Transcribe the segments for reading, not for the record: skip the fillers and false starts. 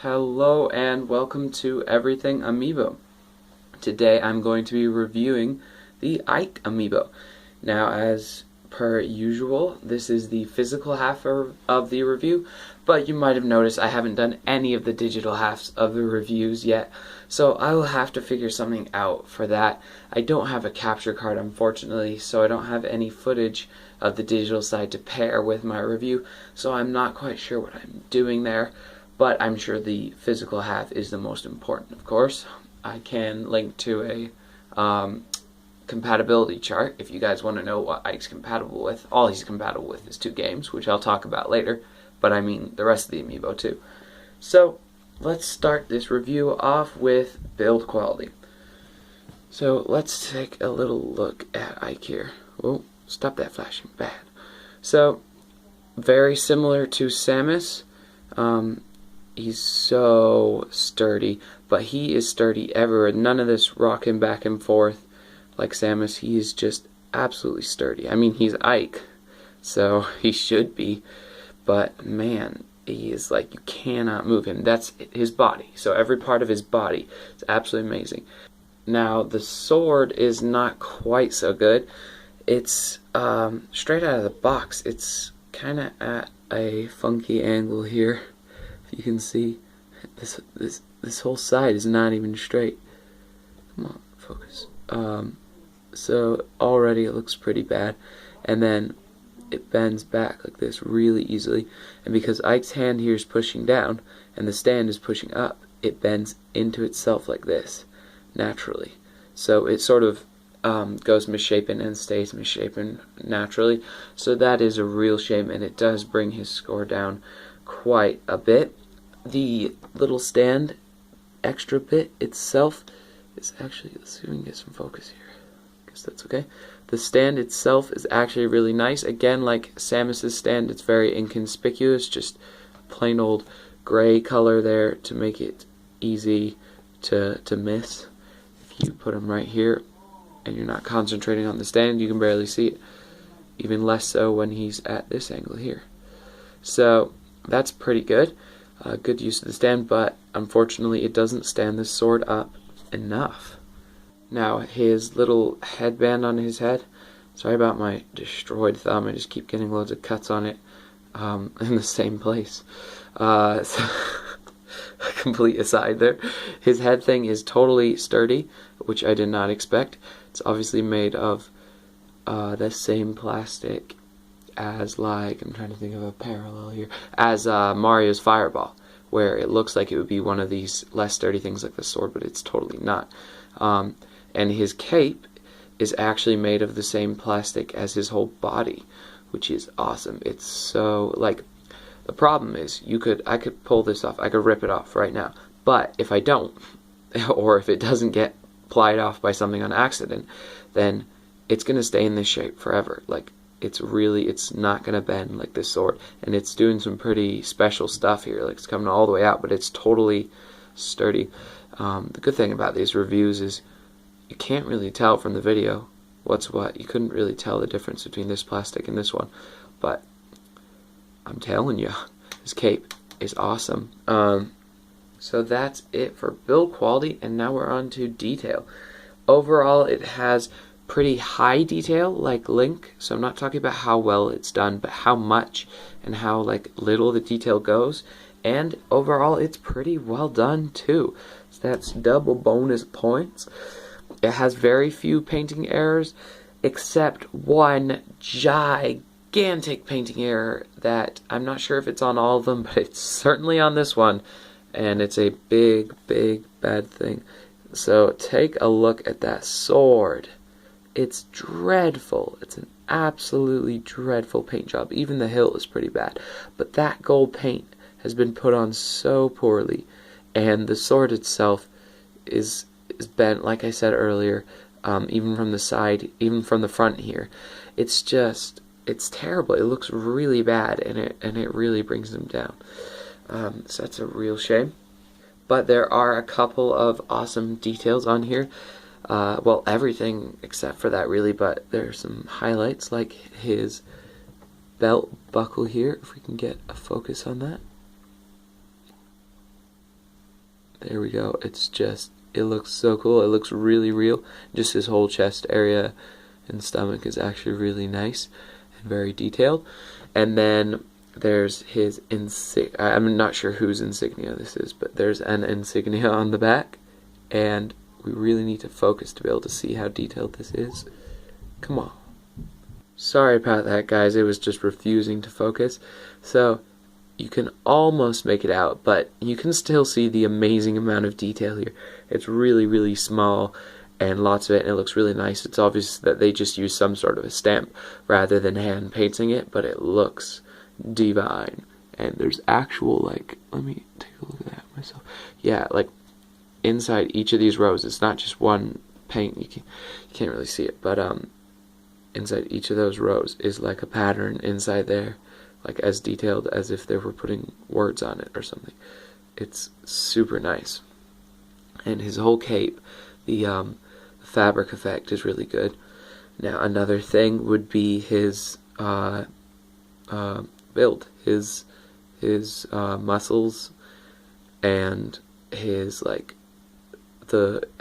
Hello and welcome to Everything Amiibo. Today I'm going to be reviewing the Ike Amiibo. Now, as per usual, this is the physical half of the review, but you might have noticed I haven't done any of the digital halves of the reviews yet, so I will have to figure something out for that. I don't have a capture card, unfortunately, so I don't have any footage of the digital side to pair with my review, so I'm not quite sure what I'm doing there. But I'm sure the physical half is the most important, of course. I can link to a compatibility chart if you guys want to know what Ike's compatible with. All he's compatible with is 2 games, which I'll talk about later, but I mean the rest of the Amiibo too. So let's start this review off with build quality. So let's take a little look at Ike here. Oh, stop that flashing, bad. So very similar to Samus. He's so sturdy, but he is sturdy everywhere. None of this rocking back and forth like Samus. He is just absolutely sturdy. I mean, he's Ike, so he should be, but man, he is like, you cannot move him. That's his body, so every part of his body is absolutely amazing. Now, the sword is not quite so good. It's straight out of the box. It's kind of at a funky angle here. You can see this whole side is not even straight. Come on, focus. So already it looks pretty bad, and then it bends back like this really easily. And because Ike's hand here is pushing down and the stand is pushing up, it bends into itself like this naturally. So it sort of goes misshapen and stays misshapen naturally. So that is a real shame, and it does bring his score down quite a bit. The little stand extra bit itself is actually, let's see if we can get some focus here. I guess that's okay. The stand itself is actually really nice. Again, like Samus's stand, it's very inconspicuous, just plain old gray color there to make it easy to miss. If you put them right here and you're not concentrating on the stand, you can barely see it. Even less so when he's at this angle here. So that's pretty good. Good use of the stand, but unfortunately it doesn't stand the sword up enough. Now, his little headband on his head, sorry about my destroyed thumb, I just keep getting loads of cuts on it in the same place. So complete aside there. His head thing is totally sturdy, which I did not expect. It's obviously made of the same plastic as, like, I'm trying to think of a parallel here, as Mario's Fireball, where it looks like it would be one of these less sturdy things like the sword, but it's totally not. And his cape is actually made of the same plastic as his whole body, which is awesome. It's so, like, the problem is I could pull this off, I could rip it off right now, but if I don't, or if it doesn't get plied off by something on accident, then it's going to stay in this shape forever. Like, it's not going to bend like this sword, and it's doing some pretty special stuff here. Like, it's coming all the way out, but it's totally sturdy. The good thing about these reviews is you can't really tell from the video what's what. You couldn't really tell the difference between this plastic and this one, but I'm telling you, this cape is awesome. So that's it for build quality, and now we're on to detail. Overall, it has pretty high detail like Link, so I'm not talking about how well it's done, but how much and how like little the detail goes. And overall, it's pretty well done too, so that's double bonus points. It has very few painting errors, except one gigantic painting error that I'm not sure if it's on all of them, but it's certainly on this one, and it's a big bad thing. So take a look at that sword. It's dreadful. It's an absolutely dreadful paint job. Even the hilt is pretty bad. But that gold paint has been put on so poorly. And the sword itself is bent, like I said earlier, even from the side, even from the front here. It's terrible. It looks really bad, and it really brings them down. So that's a real shame. But there are a couple of awesome details on here. Well, everything except for that really, but there's some highlights like his belt buckle here, if we can get a focus on that. There we go. It looks so cool. It looks really real. Just his whole chest area and stomach is actually really nice and very detailed. And then there's his insignia. I'm not sure whose insignia this is, but there's an insignia on the back, and we really need to focus to be able to see how detailed this is. Come on. Sorry about that, guys. It was just refusing to focus. So you can almost make it out, but you can still see the amazing amount of detail here. It's really, really small and lots of it, and it looks really nice. It's obvious that they just used some sort of a stamp rather than hand painting it, but it looks divine. And there's actual, like, let me take a look at that myself. Yeah, like inside each of these rows, it's not just one paint. You can't really see it, but inside each of those rows is like a pattern inside there, like as detailed as if they were putting words on it or something. It's super nice. And his whole cape, the fabric effect is really good. Now another thing would be his build, his muscles, and his like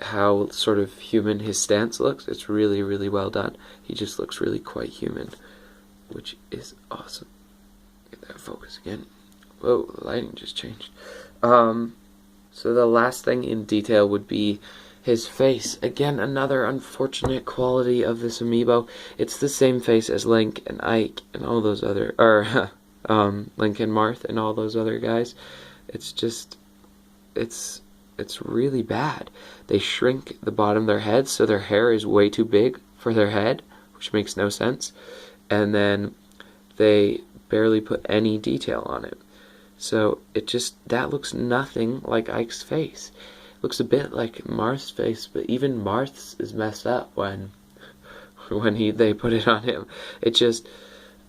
how sort of human his stance looks. It's really, really well done. He just looks really quite human, which is awesome. Get that focus again. Whoa, the lighting just changed. So the last thing in detail would be his face. Again, another unfortunate quality of this amiibo. It's the same face as Link and Ike and all those other, Link and Marth and all those other guys. It's just, it's really bad. They shrink the bottom of their heads so their hair is way too big for their head, which makes no sense. And then they barely put any detail on it. So that looks nothing like Ike's face. It looks a bit like Marth's face, but even Marth's is messed up when they put it on him. It just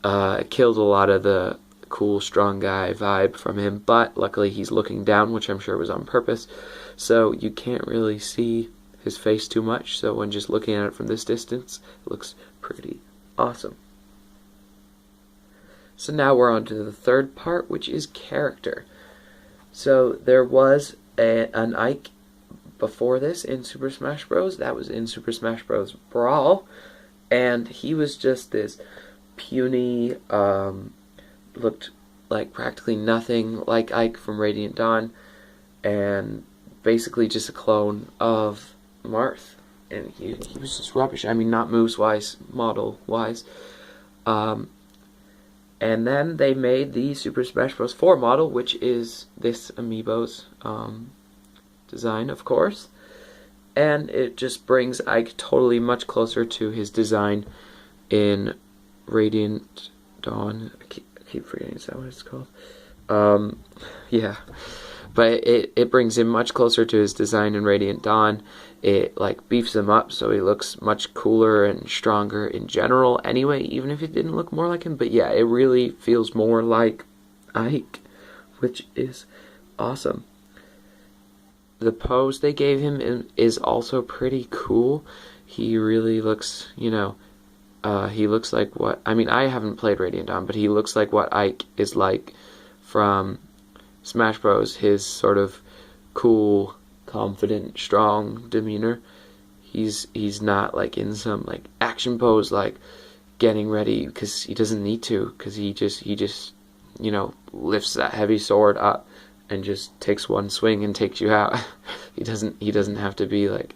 killed a lot of the cool, strong guy vibe from him, but luckily he's looking down, which I'm sure was on purpose, so you can't really see his face too much, so when just looking at it from this distance, it looks pretty awesome. So now we're on to the third part, which is character. So there was an Ike before this in Super Smash Bros. That was in Super Smash Bros. Brawl, and he was just this puny, looked like practically nothing like Ike from Radiant Dawn, and basically just a clone of Marth. And he was just rubbish. I mean, not moves-wise, model-wise. And then they made the Super Smash Bros. 4 model, which is this amiibo's design, of course. And it just brings Ike totally much closer to his design in Radiant Dawn. I keep forgetting, is that what it's called? Yeah. But it brings him much closer to his design in Radiant Dawn. It like beefs him up so he looks much cooler and stronger in general anyway, even if it didn't look more like him. But yeah, it really feels more like Ike, which is awesome. The pose they gave him is also pretty cool. He really looks, he looks like what, I mean, I haven't played Radiant Dawn, but he looks like what Ike is like from Smash Bros. His sort of cool, confident, strong demeanor. He's not like in some like action pose, like getting ready, because he doesn't need to, because he just lifts that heavy sword up and just takes one swing and takes you out. He doesn't have to be like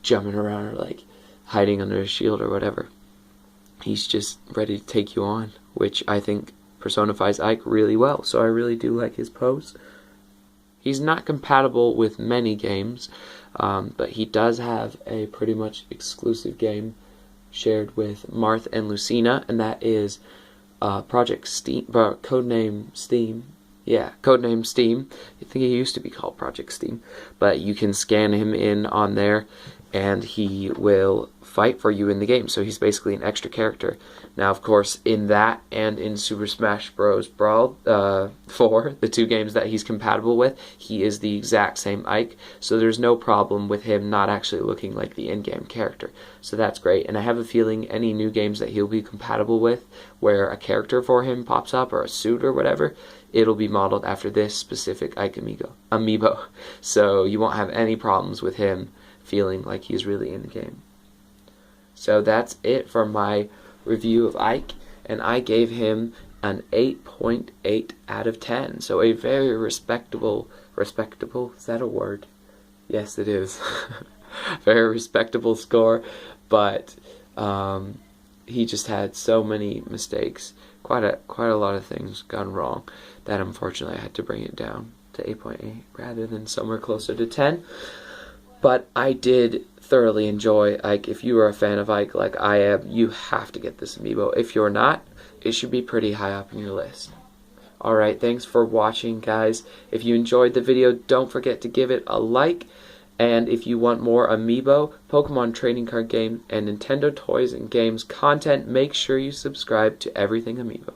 jumping around or like hiding under a shield or whatever. He's just ready to take you on, which I think personifies Ike really well. So I really do like his pose. He's not compatible with many games, but he does have a pretty much exclusive game shared with Marth and Lucina, and that is Project Steam, codename Steam. Yeah, codename Steam. I think it used to be called Project Steam, but you can scan him in on there, and he will fight for you in the game. So he's basically an extra character. Now, of course, in that and in Super Smash Bros. Brawl 4, the two games that he's compatible with, he is the exact same Ike. So there's no problem with him not actually looking like the in-game character. So that's great. And I have a feeling any new games that he'll be compatible with, where a character for him pops up or a suit or whatever, it'll be modeled after this specific Ike Amiibo. So you won't have any problems with him feeling like he's really in the game. So that's it for my review of Ike, and I gave him an 8.8 out of 10. So a very respectable, is that a word? Yes, it is. Very respectable score, but he just had so many mistakes, quite a lot of things gone wrong, that unfortunately I had to bring it down to 8.8 rather than somewhere closer to 10. But I did thoroughly enjoy Ike. If you are a fan of Ike like I am, you have to get this amiibo. If you're not, it should be pretty high up in your list. Alright, thanks for watching, guys. If you enjoyed the video, don't forget to give it a like. And if you want more amiibo, Pokemon trading card game, and Nintendo toys and games content, make sure you subscribe to Everything Amiibo.